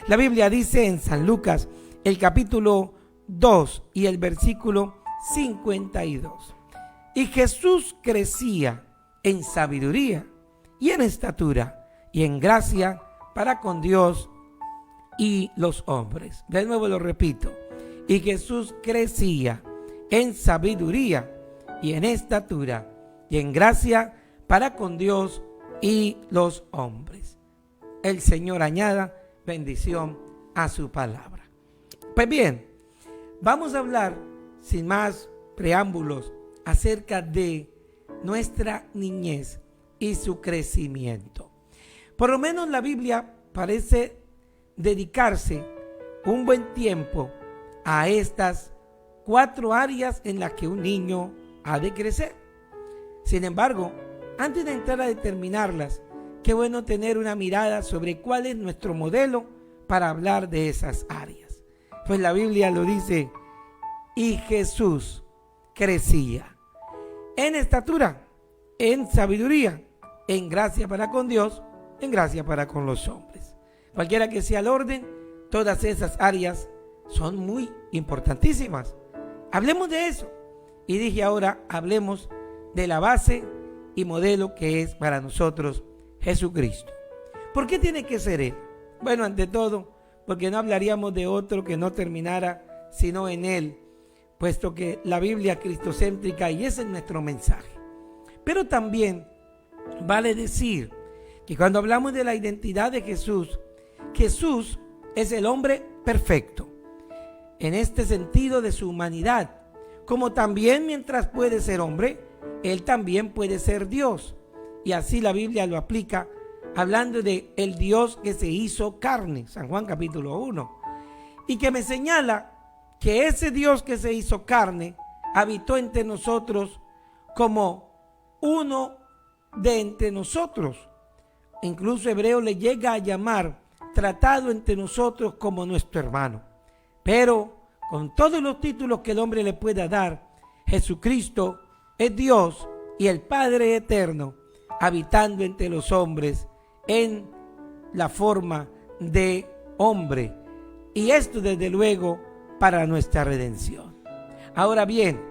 La Biblia dice en San Lucas, el capítulo 2 y el versículo 52. Y Jesús crecía en sabiduría y en estatura y en gracia para con Dios y los hombres. De nuevo lo repito. Y Jesús crecía en sabiduría y en estatura y en gracia para con Dios y los hombres. El Señor añada bendición a su palabra. Pues bien, vamos a hablar sin más preámbulos acerca de nuestra niñez y su crecimiento. Por lo menos la Biblia parece dedicarse un buen tiempo a estas 4 áreas en las que un niño ha de crecer. Sin embargo, antes de entrar a determinarlas, qué bueno tener una mirada sobre cuál es nuestro modelo para hablar de esas áreas. Pues la Biblia lo dice, y Jesús crecía en estatura, en sabiduría, en gracia para con Dios, en gracia para con los hombres. Cualquiera que sea el orden, todas esas áreas son muy importantísimas. Hablemos de eso. Y dije ahora, hablemos de la base y modelo que es para nosotros Jesucristo. ¿Por qué tiene que ser Él? Bueno, ante todo, porque no hablaríamos de otro que no terminara sino en Él, puesto que la Biblia es cristocéntrica y ese es nuestro mensaje. Pero también vale decir que cuando hablamos de la identidad de Jesús, Jesús es el hombre perfecto, en este sentido de su humanidad, como también mientras puede ser hombre, Él también puede ser Dios. Y así la Biblia lo aplica, hablando de el Dios que se hizo carne, San Juan capítulo 1, y que me señala que ese Dios que se hizo carne habitó entre nosotros como uno de entre nosotros. Incluso Hebreo le llega a llamar tratado entre nosotros como nuestro hermano. Pero con todos los títulos que el hombre le pueda dar, Jesucristo es Dios y el Padre eterno, habitando entre los hombres en la forma de hombre. Y esto desde luego para nuestra redención. Ahora bien,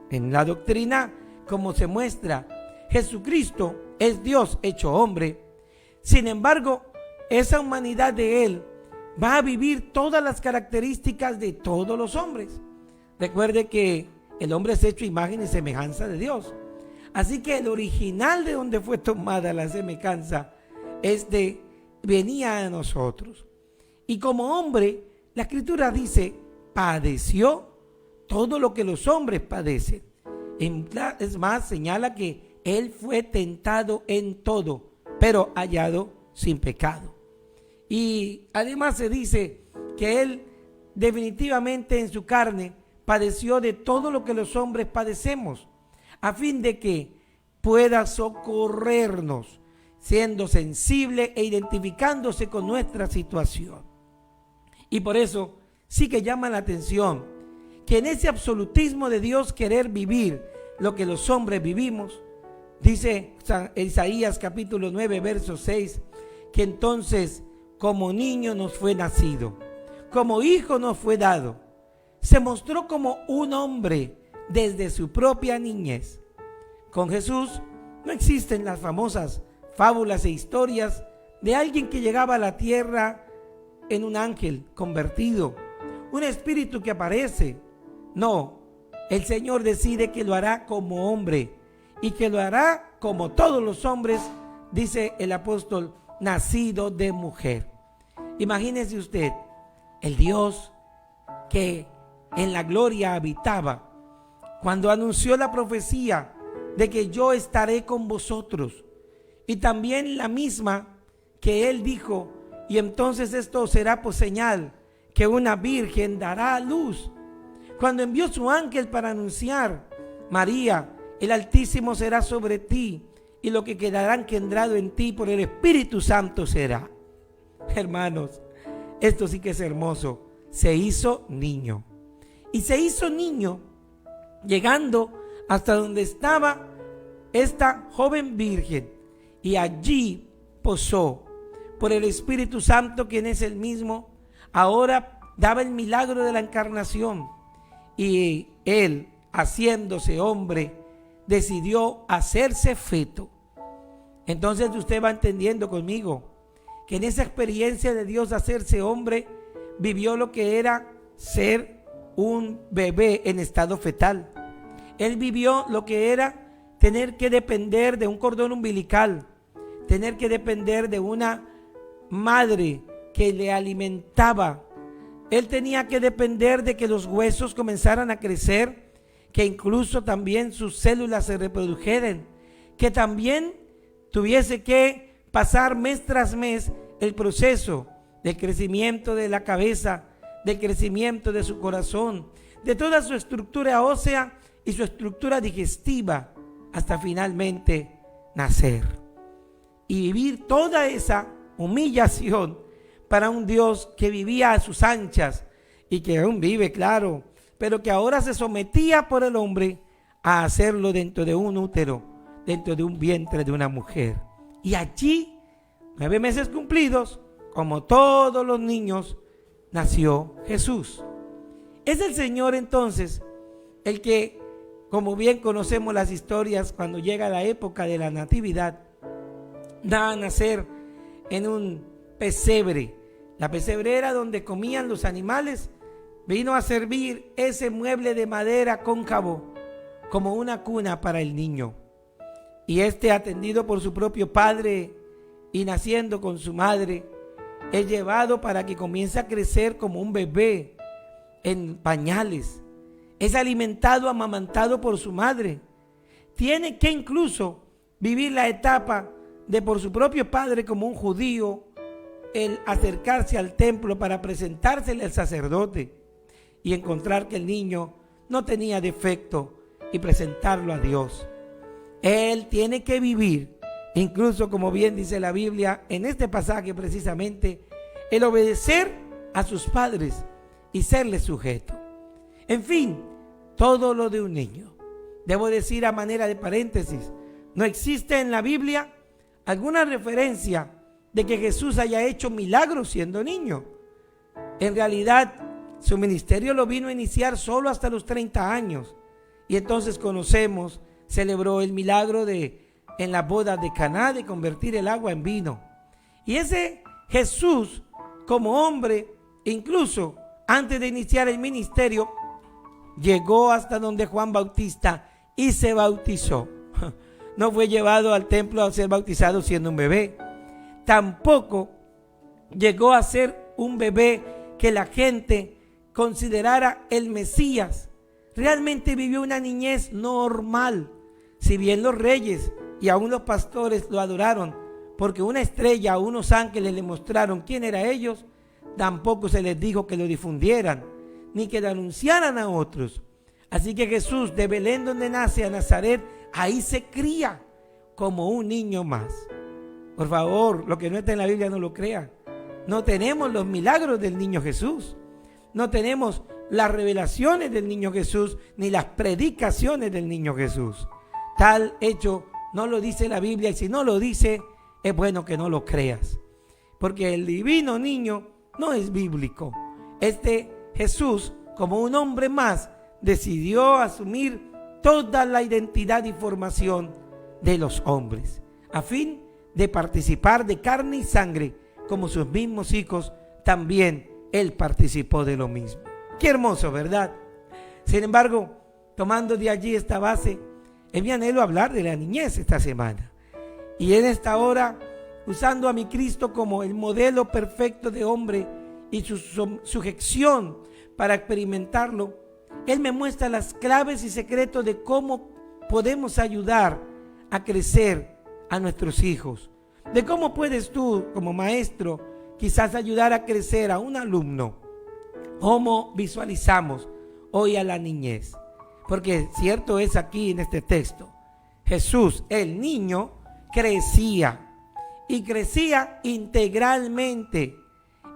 en la doctrina, como se muestra, Jesucristo es Dios hecho hombre. Sin embargo, esa humanidad de Él va a vivir todas las características de todos los hombres. Recuerde que el hombre es hecho imagen y semejanza de Dios. Así que el original de donde fue tomada la semejanza venía a nosotros. Y como hombre, la Escritura dice, padeció todo lo que los hombres padecen. Es más, señala que Él fue tentado en todo, pero hallado sin pecado. Y además se dice que Él definitivamente en su carne padeció de todo lo que los hombres padecemos, a fin de que pueda socorrernos, siendo sensible e identificándose con nuestra situación. Y por eso sí que llama la atención que en ese absolutismo de Dios querer vivir lo que los hombres vivimos, dice Isaías capítulo 9, verso 6, que entonces como niño nos fue nacido, como hijo nos fue dado, se mostró como un hombre desde su propia niñez. Con Jesús no existen las famosas fábulas e historias de alguien que llegaba a la tierra en un ángel convertido, un espíritu que aparece. No, el Señor decide que lo hará como hombre y que lo hará como todos los hombres, dice el apóstol, nacido de mujer. Imagínese usted, el Dios que en la gloria habitaba, cuando anunció la profecía de que yo estaré con vosotros, y también la misma que Él dijo, y entonces esto será por señal, que una virgen dará a luz. Cuando envió su ángel para anunciar, María, el Altísimo será sobre ti, y lo que quedará engendrado en ti por el Espíritu Santo será. Hermanos, esto sí que es hermoso. Se hizo niño. Y se hizo niño llegando hasta donde estaba esta joven virgen. Y allí posó por el Espíritu Santo, quien es el mismo, ahora daba el milagro de la encarnación. Y él, haciéndose hombre, decidió hacerse feto. Entonces usted va entendiendo conmigo que en esa experiencia de Dios hacerse hombre, vivió lo que era ser un bebé en estado fetal. Él vivió lo que era tener que depender de un cordón umbilical, tener que depender de una madre que le alimentaba. Él tenía que depender de que los huesos comenzaran a crecer, que incluso también sus células se reprodujeran, que también tuviese que pasar mes tras mes el proceso del crecimiento de la cabeza, del crecimiento de su corazón, de toda su estructura ósea y su estructura digestiva, hasta finalmente nacer. Y vivir toda esa humillación para un Dios que vivía a sus anchas y que aún vive, claro, pero que ahora se sometía por el hombre a hacerlo dentro de un útero, dentro de un vientre de una mujer. Y allí, 9 meses cumplidos, como todos los niños, nació Jesús. Es el Señor entonces el que, como bien conocemos las historias, cuando llega la época de la natividad, da a nacer en un pesebre. La pesebrera donde comían los animales vino a servir ese mueble de madera cóncavo como una cuna para el niño. Y atendido por su propio padre y naciendo con su madre, es llevado para que comience a crecer como un bebé en pañales. Es alimentado, amamantado por su madre. Tiene que incluso vivir la etapa de por su propio padre como un judío, el acercarse al templo para presentársele al sacerdote y encontrar que el niño no tenía defecto y presentarlo a Dios. Él tiene que vivir, incluso como bien dice la Biblia en este pasaje precisamente, el obedecer a sus padres y serle sujeto. En fin, todo lo de un niño. Debo decir a manera de paréntesis, no existe en la Biblia alguna referencia de que Jesús haya hecho milagros siendo niño. En realidad, su ministerio lo vino a iniciar solo hasta los 30 años. Y entonces celebró el milagro en la boda de Caná de convertir el agua en vino. Y ese Jesús, como hombre, incluso antes de iniciar el ministerio, llegó hasta donde Juan Bautista y se bautizó. No fue llevado al templo a ser bautizado siendo un bebé. Tampoco llegó a ser un bebé que la gente considerara el Mesías. Realmente vivió una niñez normal. Si bien los reyes y aún los pastores lo adoraron, porque una estrella o unos ángeles le mostraron quién era ellos, tampoco se les dijo que lo difundieran, ni que lo anunciaran a otros. Así que Jesús, de Belén donde nace a Nazaret, ahí se cría como un niño más. Por favor, lo que no está en la Biblia no lo crea. No tenemos los milagros del niño Jesús. No tenemos las revelaciones del niño Jesús, ni las predicaciones del niño Jesús. Tal hecho no lo dice la Biblia, y si no lo dice, es bueno que no lo creas. Porque el divino niño no es bíblico. Jesús, como un hombre más, decidió asumir toda la identidad y formación de los hombres, a fin de participar de carne y sangre, como sus mismos hijos, también él participó de lo mismo. Qué hermoso, ¿verdad? Sin embargo, tomando de allí esta base, es mi anhelo hablar de la niñez esta semana. Y en esta hora, usando a mi Cristo como el modelo perfecto de hombre y su sujeción para experimentarlo, Él me muestra las claves y secretos de cómo podemos ayudar a crecer a nuestros hijos. De cómo puedes tú, como maestro, quizás ayudar a crecer a un alumno. ¿Cómo visualizamos hoy a la niñez? Porque cierto es aquí en este texto, Jesús, el niño, crecía. Y crecía integralmente.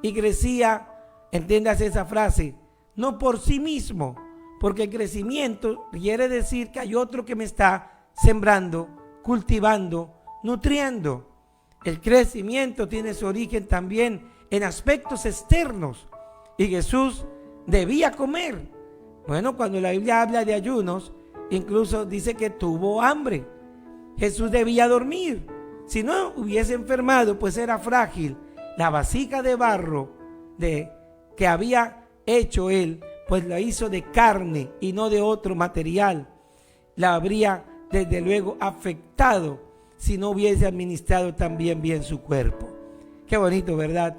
Y crecía, entiéndase esa frase, no por sí mismo, porque el crecimiento quiere decir que hay otro que me está sembrando, cultivando, nutriendo. El crecimiento tiene su origen también en aspectos externos, y Jesús debía comer. Bueno, cuando la Biblia habla de ayunos, incluso dice que tuvo hambre. Jesús debía dormir. Si no hubiese enfermado, pues era frágil. La vasija de barro que había hecho él, pues la hizo de carne y no de otro material. La habría desde luego afectado si no hubiese administrado también bien su cuerpo. Qué bonito, ¿verdad?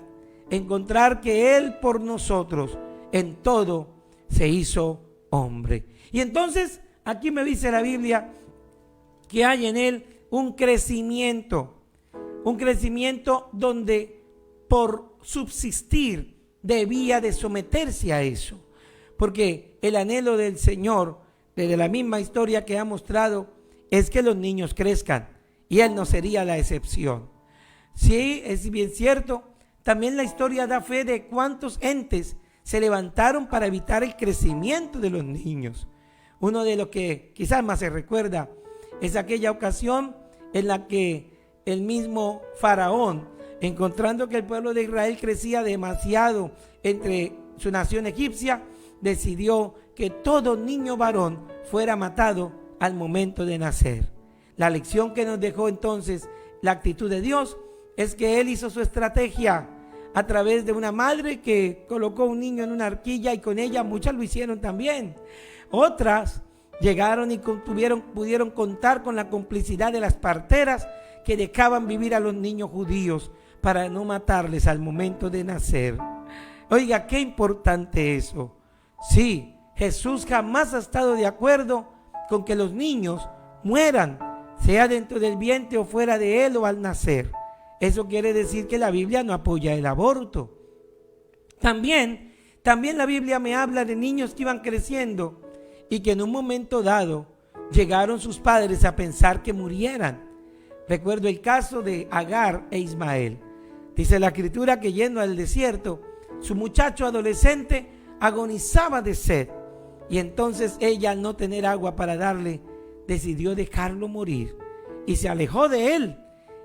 Encontrar que él por nosotros en todo se hizo hombre. Y entonces aquí me dice la Biblia que hay en él un crecimiento donde por subsistir debía de someterse a eso, porque el anhelo del Señor, desde la misma historia que ha mostrado, es que los niños crezcan, y él no sería la excepción. Sí, es bien cierto, también la historia da fe de cuántos entes se levantaron para evitar el crecimiento de los niños. Uno de los que quizás más se recuerda es aquella ocasión en la que el mismo Faraón, encontrando que el pueblo de Israel crecía demasiado entre su nación egipcia, decidió que todo niño varón fuera matado al momento de nacer. La lección que nos dejó entonces la actitud de Dios es que él hizo su estrategia a través de una madre que colocó un niño en una arquilla, y con ella muchas lo hicieron también. Otras llegaron y pudieron contar con la complicidad de las parteras que dejaban vivir a los niños judíos para no matarles al momento de nacer. Oiga, qué importante eso. Sí, Jesús jamás ha estado de acuerdo con que los niños mueran, sea dentro del vientre o fuera de él o al nacer. Eso quiere decir que la Biblia no apoya el aborto. También la Biblia me habla de niños que iban creciendo y que en un momento dado llegaron sus padres a pensar que murieran. Recuerdo el caso de Agar e Ismael. Dice la Escritura que yendo al desierto, su muchacho adolescente agonizaba de sed, y entonces ella, al no tener agua para darle, decidió dejarlo morir y se alejó de él.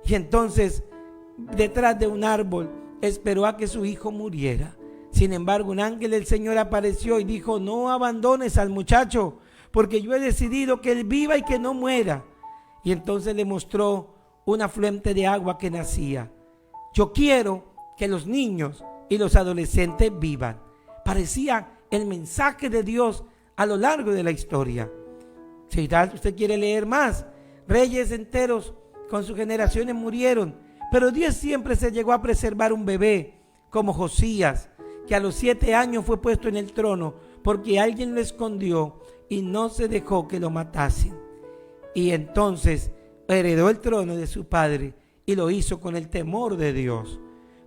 Y entonces, detrás de un árbol, esperó a que su hijo muriera. Sin embargo, un ángel del Señor apareció y dijo: no abandones al muchacho, porque yo he decidido que él viva y que no muera. Y entonces le mostró una fuente de agua que nacía. Yo quiero que los niños y los adolescentes vivan. Parecía el mensaje de Dios a lo largo de la historia. Si usted quiere leer más, reyes enteros con sus generaciones murieron, pero Dios siempre se llegó a preservar un bebé como Josías, que a los 7 años fue puesto en el trono porque alguien lo escondió y no se dejó que lo matasen. Y entonces heredó el trono de su padre y lo hizo con el temor de Dios.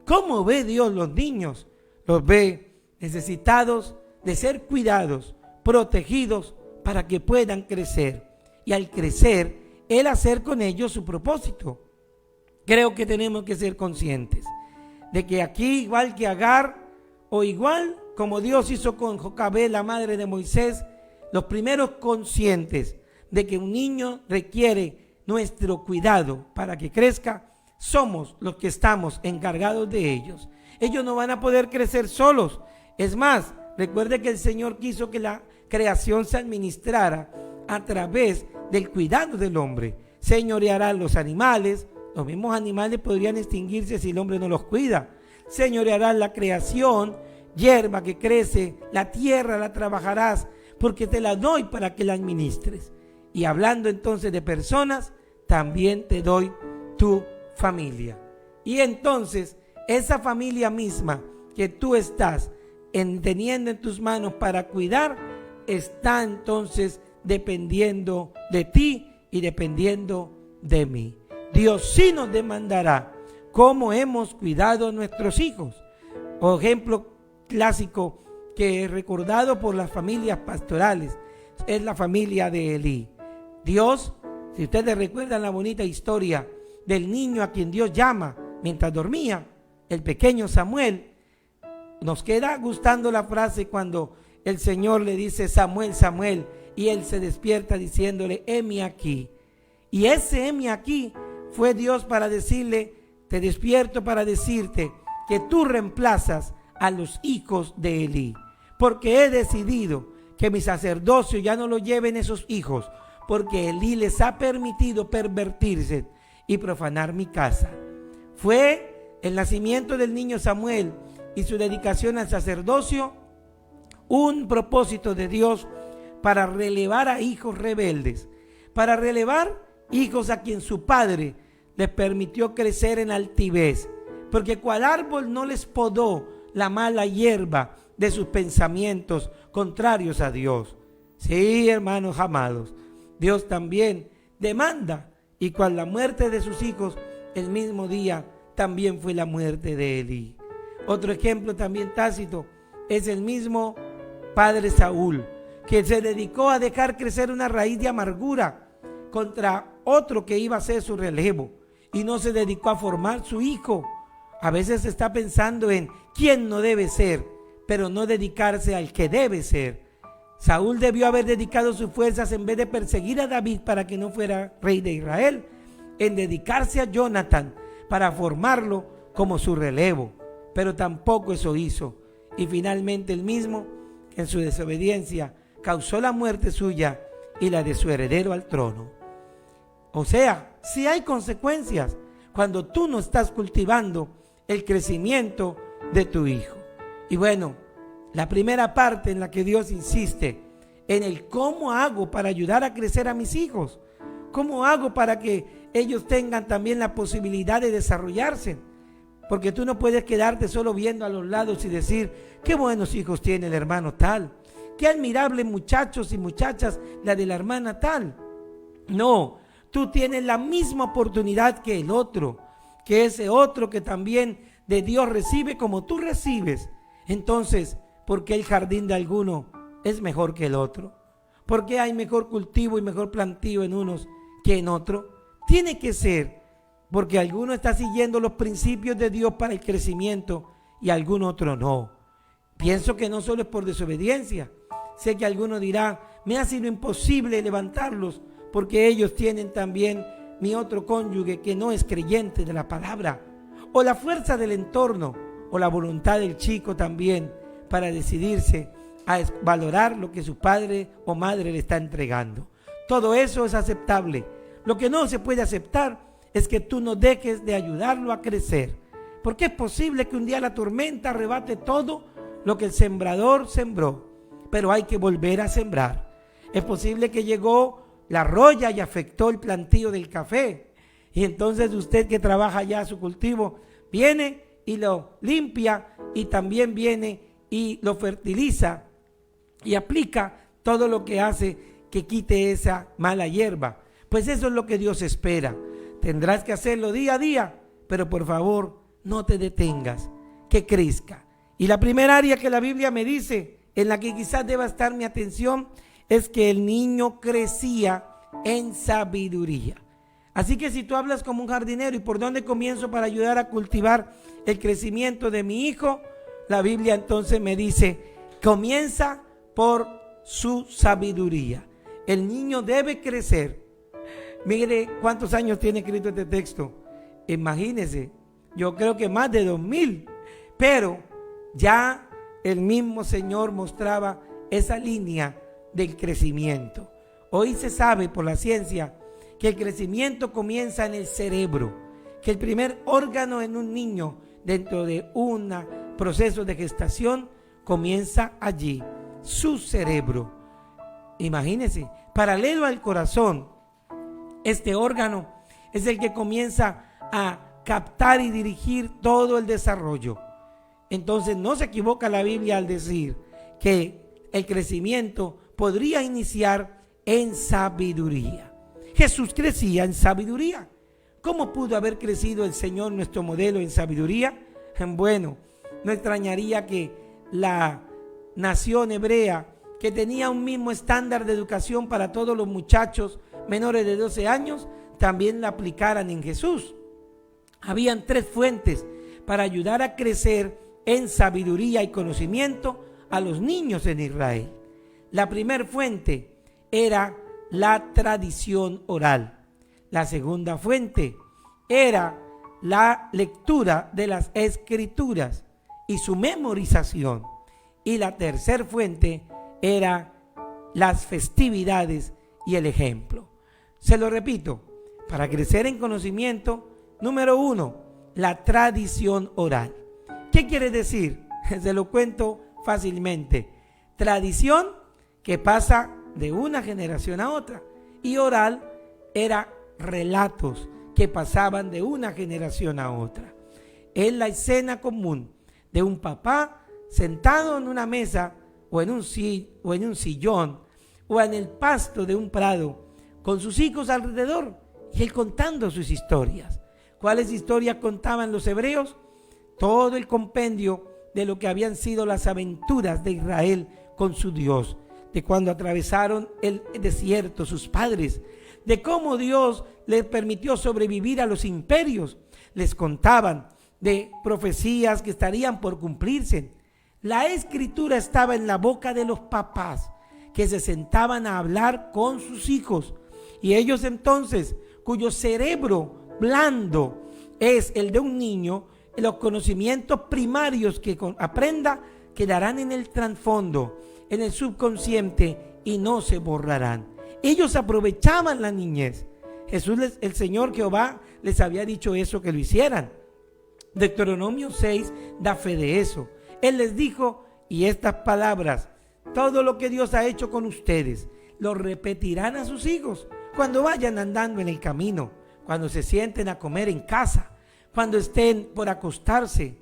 ¿Cómo ve Dios los niños? Los ve necesitados de ser cuidados, protegidos para que puedan crecer. Y al crecer, Él hacer con ellos su propósito. Creo que tenemos que ser conscientes de que aquí, igual que Agar, o igual como Dios hizo con Jocabed, la madre de Moisés, los primeros conscientes de que un niño requiere nuestro cuidado para que crezca, somos los que estamos encargados de ellos. Ellos no van a poder crecer solos. Es más, recuerde que el Señor quiso que la creación se administrara a través del cuidado del hombre. Señorearán los animales. Los mismos animales podrían extinguirse si el hombre no los cuida. Señorearán la creación, hierba que crece, la tierra la trabajarás, porque te la doy para que la administres. Y hablando entonces de personas, también te doy tu familia. Y entonces, esa familia misma que tú estás teniendo en tus manos para cuidar, está entonces dependiendo de ti y dependiendo de mí. Dios sí nos demandará cómo hemos cuidado a nuestros hijos. Por ejemplo clásico que he recordado por las familias pastorales es la familia de Elí. Dios, si ustedes recuerdan la bonita historia del niño a quien Dios llama mientras dormía, el pequeño Samuel, nos queda gustando la frase cuando el Señor le dice: Samuel, Samuel, y él se despierta diciéndole: heme aquí. Y ese heme aquí fue Dios para decirle: te despierto para decirte que tú reemplazas a los hijos de Elí, porque he decidido que mi sacerdocio ya no lo lleven esos hijos, porque Elí les ha permitido pervertirse y profanar mi casa. Fue el nacimiento del niño Samuel y su dedicación al sacerdocio un propósito de Dios para relevar a hijos rebeldes, para relevar hijos a quien su padre les permitió crecer en altivez, porque cual árbol no les podó la mala hierba de sus pensamientos contrarios a Dios. Sí, hermanos amados, Dios también demanda, y cual la muerte de sus hijos, el mismo día también fue la muerte de Elí. Otro ejemplo también tácito es el mismo padre Saúl, que se dedicó a dejar crecer una raíz de amargura contra otro que iba a ser su relevo, y no se dedicó a formar su hijo. A veces se está pensando en quién no debe ser, pero no dedicarse al que debe ser. Saúl debió haber dedicado sus fuerzas, en vez de perseguir a David para que no fuera rey de Israel, en dedicarse a Jonatán para formarlo como su relevo, pero tampoco eso hizo, y finalmente él mismo, en su desobediencia, causó la muerte suya y la de su heredero al trono. O sea, sí hay consecuencias cuando tú no estás cultivando el crecimiento de tu hijo. Y bueno, la primera parte en la que Dios insiste en el cómo hago para ayudar a crecer a mis hijos, cómo hago para que ellos tengan también la posibilidad de desarrollarse, porque tú no puedes quedarte solo viendo a los lados y decir qué buenos hijos tiene el hermano tal, qué admirables muchachos y muchachas la de la hermana tal. No, tú tienes la misma oportunidad que el otro, que ese otro que también de Dios recibe como tú recibes. Entonces, ¿por qué el jardín de alguno es mejor que el otro? ¿Por qué hay mejor cultivo y mejor plantío en unos que en otro? Tiene que ser porque alguno está siguiendo los principios de Dios para el crecimiento y algún otro no. Pienso que no solo es por desobediencia. Sé que alguno dirá, me ha sido imposible levantarlos porque ellos tienen también mi otro cónyuge que no es creyente de la palabra, o la fuerza del entorno, o la voluntad del chico también para decidirse a valorar lo que su padre o madre le está entregando. Todo eso es aceptable. Lo que no se puede aceptar es que tú no dejes de ayudarlo a crecer, porque es posible que un día la tormenta arrebate todo lo que el sembrador sembró, pero hay que volver a sembrar. Es posible que llegó la roya y afectó el plantío del café, y entonces usted que trabaja ya su cultivo viene y lo limpia, y también viene y lo fertiliza y aplica todo lo que hace que quite esa mala hierba. Pues eso es lo que Dios espera. Tendrás que hacerlo día a día, pero por favor no te detengas, que crezca. Y la primera área que la Biblia me dice, en la que quizás deba estar mi atención, es que el niño crecía en sabiduría. Así que si tú hablas como un jardinero, ¿y por dónde comienzo para ayudar a cultivar el crecimiento de mi hijo? La Biblia entonces me dice, comienza por su sabiduría. El niño debe crecer. Mire cuántos años tiene escrito este texto. Imagínese, yo creo que más de 2000. Pero ya el mismo Señor mostraba esa línea del crecimiento. Hoy se sabe por la ciencia que el crecimiento comienza en el cerebro, que el primer órgano en un niño dentro de un proceso de gestación comienza allí, su cerebro. Imagínense, paralelo al corazón, este órgano es el que comienza a captar y dirigir todo el desarrollo. Entonces no se equivoca la Biblia al decir que el crecimiento podría iniciar en sabiduría. Jesús crecía en sabiduría. ¿Cómo pudo haber crecido el Señor, nuestro modelo, en sabiduría? Bueno, no extrañaría que la nación hebrea, que tenía un mismo estándar de educación para todos los muchachos menores de 12 años, también la aplicaran en Jesús. Habían 3 fuentes para ayudar a crecer en sabiduría y conocimiento a los niños en Israel. La primera fuente era la tradición oral. La segunda fuente era la lectura de las escrituras. y su memorización. Y la tercera fuente era las festividades y el ejemplo. Se lo repito, para crecer en conocimiento, número 1, la tradición oral. ¿Qué quiere decir? Se lo cuento fácilmente. Tradición que pasa de una generación a otra, y oral era relatos que pasaban de una generación a otra. Es la escena común de un papá sentado en una mesa o en un sillón o en el pasto de un prado con sus hijos alrededor y él contando sus historias. ¿Cuáles historias contaban los hebreos? Todo el compendio de lo que habían sido las aventuras de Israel con su Dios, de cuando atravesaron el desierto sus padres, de cómo Dios les permitió sobrevivir a los imperios. Les contaban de profecías que estarían por cumplirse. La escritura estaba en la boca de los papás que se sentaban a hablar con sus hijos, y ellos entonces, cuyo cerebro blando es el de un niño, los conocimientos primarios que aprenda quedarán en el trasfondo, en el subconsciente, y no se borrarán. Ellos aprovechaban la niñez. Jesús, el Señor Jehová, les había dicho eso, que lo hicieran. Deuteronomio 6 da fe de eso. Él les dijo, y estas palabras, todo lo que Dios ha hecho con ustedes, lo repetirán a sus hijos cuando vayan andando en el camino, cuando se sienten a comer en casa, cuando estén por acostarse.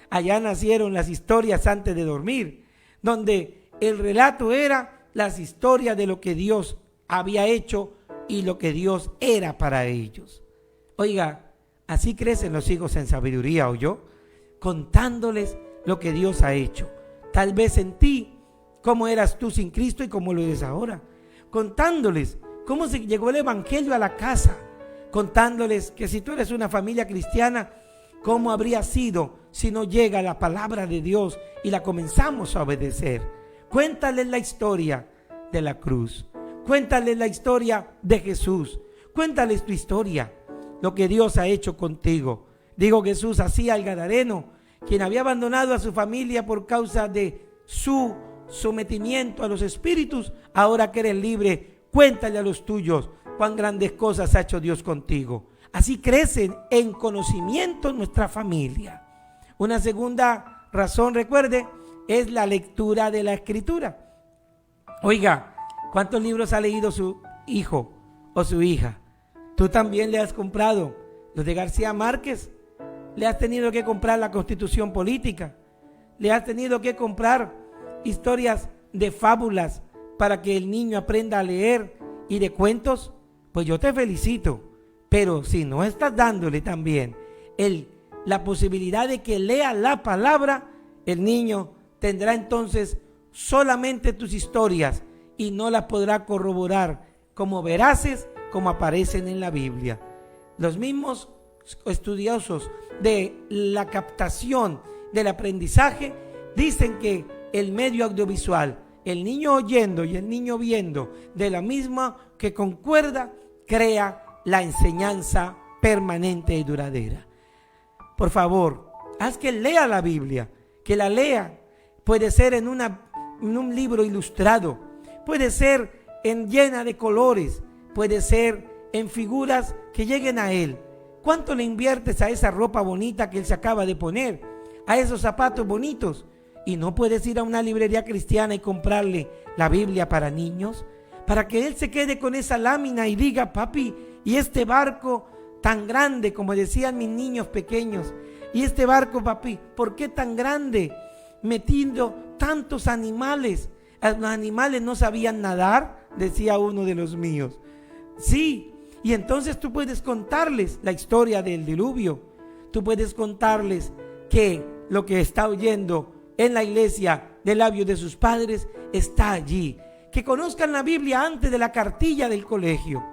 Allá nacieron las historias antes de dormir, donde el relato era las historias de lo que Dios había hecho y lo que Dios era para ellos. Oiga, así crecen los hijos en sabiduría, ¿oyó? Contándoles lo que Dios ha hecho. Tal vez en ti, cómo eras tú sin Cristo y cómo lo eres ahora. Contándoles cómo se llegó el evangelio a la casa. Contándoles que si tú eres una familia cristiana, cómo habría sido si no llega la palabra de Dios y la comenzamos a obedecer. Cuéntales la historia de la cruz. Cuéntales la historia de Jesús. Cuéntales tu historia, lo que Dios ha hecho contigo. Digo, Jesús hacía al gadareno, quien había abandonado a su familia por causa de su sometimiento a los espíritus. Ahora que eres libre, cuéntale a los tuyos cuán grandes cosas ha hecho Dios contigo. Así crecen en conocimiento nuestra familia. Una segunda razón, recuerde, es la lectura de la Escritura. Oiga, ¿cuántos libros ha leído su hijo o su hija? Tú también le has comprado los de García Márquez. Le has tenido que comprar la Constitución Política. Le has tenido que comprar historias de fábulas para que el niño aprenda a leer, y de cuentos. Pues yo te felicito, pero si no estás dándole también la posibilidad de que lea la palabra, el niño tendrá entonces solamente tus historias y no las podrá corroborar como veraces, como aparecen en la Biblia. Los mismos estudiosos de la captación del aprendizaje dicen que el medio audiovisual, el niño oyendo y el niño viendo de la misma que concuerda, crea la enseñanza permanente y duradera. Por favor, haz que lea la Biblia, que la lea. Puede ser en un libro ilustrado, puede ser llena de colores, puede ser en figuras que lleguen a él. ¿Cuánto le inviertes a esa ropa bonita que él se acaba de poner? A esos zapatos bonitos. ¿Y no puedes ir a una librería cristiana y comprarle la Biblia para niños? Para que él se quede con esa lámina y diga, papi, y este barco tan grande, como decían mis niños pequeños, y este barco, papi, ¿por qué tan grande? Metiendo tantos animales. Los animales no sabían nadar, decía uno de los míos. Sí, y entonces tú puedes contarles la historia del diluvio. Tú puedes contarles que lo que está oyendo en la iglesia de labios de sus padres está allí. Que conozcan la Biblia antes de la cartilla del colegio.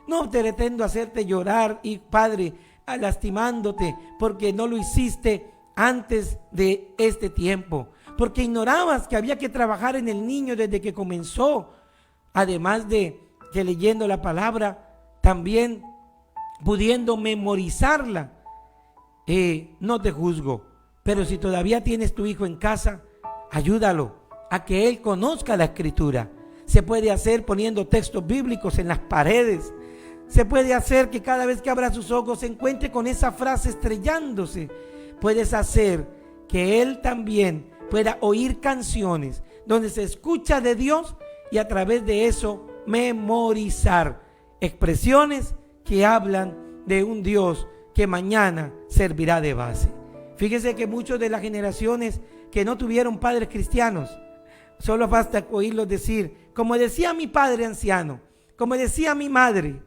No te pretendo hacerte llorar y padre, lastimándote porque no lo hiciste antes de este tiempo, porque ignorabas que había que trabajar en el niño desde que comenzó, además de que leyendo la palabra, también pudiendo memorizarla. No te juzgo, Pero si todavía tienes tu hijo en casa, ayúdalo a que él conozca la Escritura. Se puede hacer poniendo textos bíblicos en las paredes. Se puede hacer que cada vez que abra sus ojos se encuentre con esa frase estrellándose. Puedes hacer que él también pueda oír canciones donde se escucha de Dios y a través de eso memorizar expresiones que hablan de un Dios que mañana servirá de base. Fíjese que muchos de las generaciones que no tuvieron padres cristianos, solo basta oírlos decir, como decía mi padre anciano, como decía mi madre.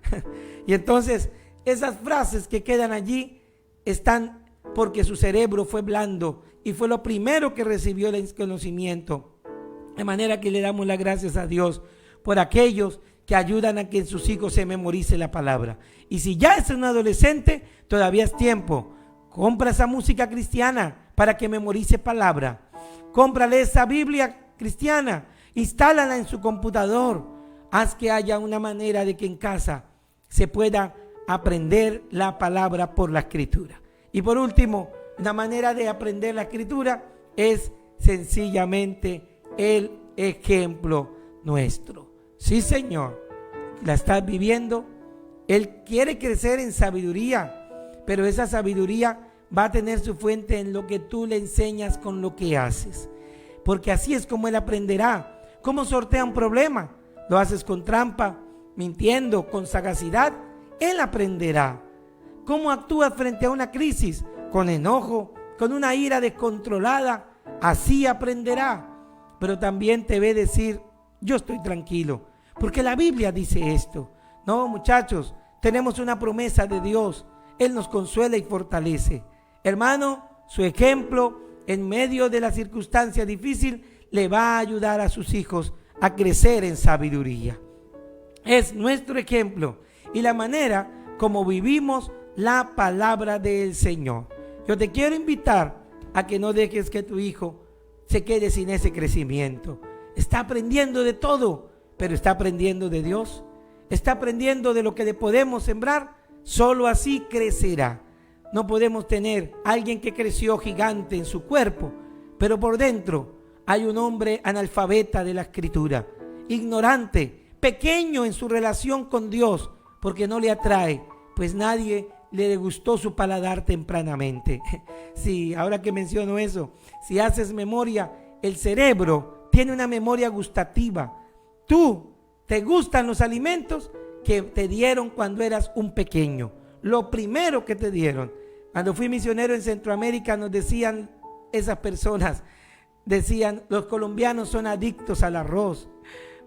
Y entonces esas frases que quedan allí están porque su cerebro fue blando y fue lo primero que recibió el conocimiento. De manera que le damos las gracias a Dios por aquellos que ayudan a que en sus hijos se memorice la palabra. Y si ya es un adolescente, todavía es tiempo. Compra esa música cristiana para que memorice palabra. Cómprale esa Biblia cristiana, instálala en su computador. Haz que haya una manera de que en casa se pueda aprender la palabra por la Escritura. Y por último, la manera de aprender la Escritura es sencillamente el ejemplo nuestro. Sí, Señor, la estás viviendo. Él quiere crecer en sabiduría, pero esa sabiduría va a tener su fuente en lo que tú le enseñas con lo que haces. Porque así es como él aprenderá. ¿Cómo sortea un problema? Lo haces con trampa, mintiendo, con sagacidad. Él aprenderá. ¿Cómo actúas frente a una crisis? Con enojo, con una ira descontrolada. Así aprenderá. Pero también te ve decir, yo estoy tranquilo, porque la Biblia dice esto. No, muchachos, tenemos una promesa de Dios. Él nos consuela y fortalece. Hermano, su ejemplo en medio de la circunstancia difícil le va a ayudar a sus hijos a crecer en sabiduría. Es nuestro ejemplo y la manera como vivimos la palabra del Señor. Yo te quiero invitar a que no dejes que tu hijo se quede sin ese crecimiento. Está aprendiendo de todo, pero está aprendiendo de Dios. Está aprendiendo de lo que le podemos sembrar. Solo así crecerá. No podemos tener a alguien que creció gigante en su cuerpo, pero por dentro hay un hombre analfabeta de la Escritura, ignorante, pequeño en su relación con Dios, porque no le atrae, pues nadie le degustó su paladar tempranamente. Sí, ahora que menciono eso, si haces memoria, el cerebro tiene una memoria gustativa. Tú te gustan los alimentos que te dieron cuando eras un pequeño. Lo primero que te dieron. Cuando fui misionero en Centroamérica nos decían esas personas, decían, los colombianos son adictos al arroz,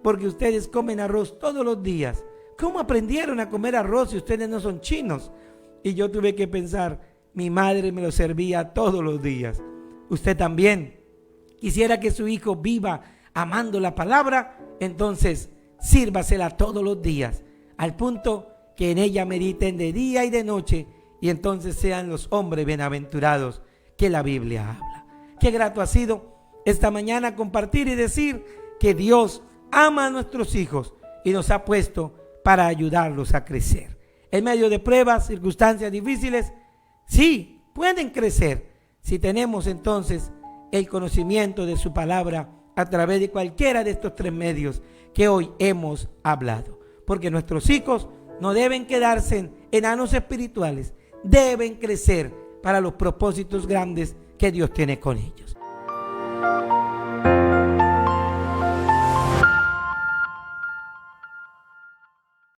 porque ustedes comen arroz todos los días. ¿Cómo aprendieron a comer arroz si ustedes no son chinos? Y yo tuve que pensar, mi madre me lo servía todos los días. Usted también quisiera que su hijo viva amando la palabra, entonces sírvasela todos los días, al punto que en ella mediten de día y de noche, y entonces sean los hombres bienaventurados que la Biblia habla. Qué grato ha sido esta mañana compartir y decir que Dios ama a nuestros hijos y nos ha puesto para ayudarlos a crecer. En medio de pruebas, circunstancias difíciles, sí, pueden crecer si tenemos entonces el conocimiento de su palabra a través de cualquiera de estos tres medios que hoy hemos hablado. Porque nuestros hijos no deben quedarse enanos espirituales, deben crecer para los propósitos grandes que Dios tiene con ellos.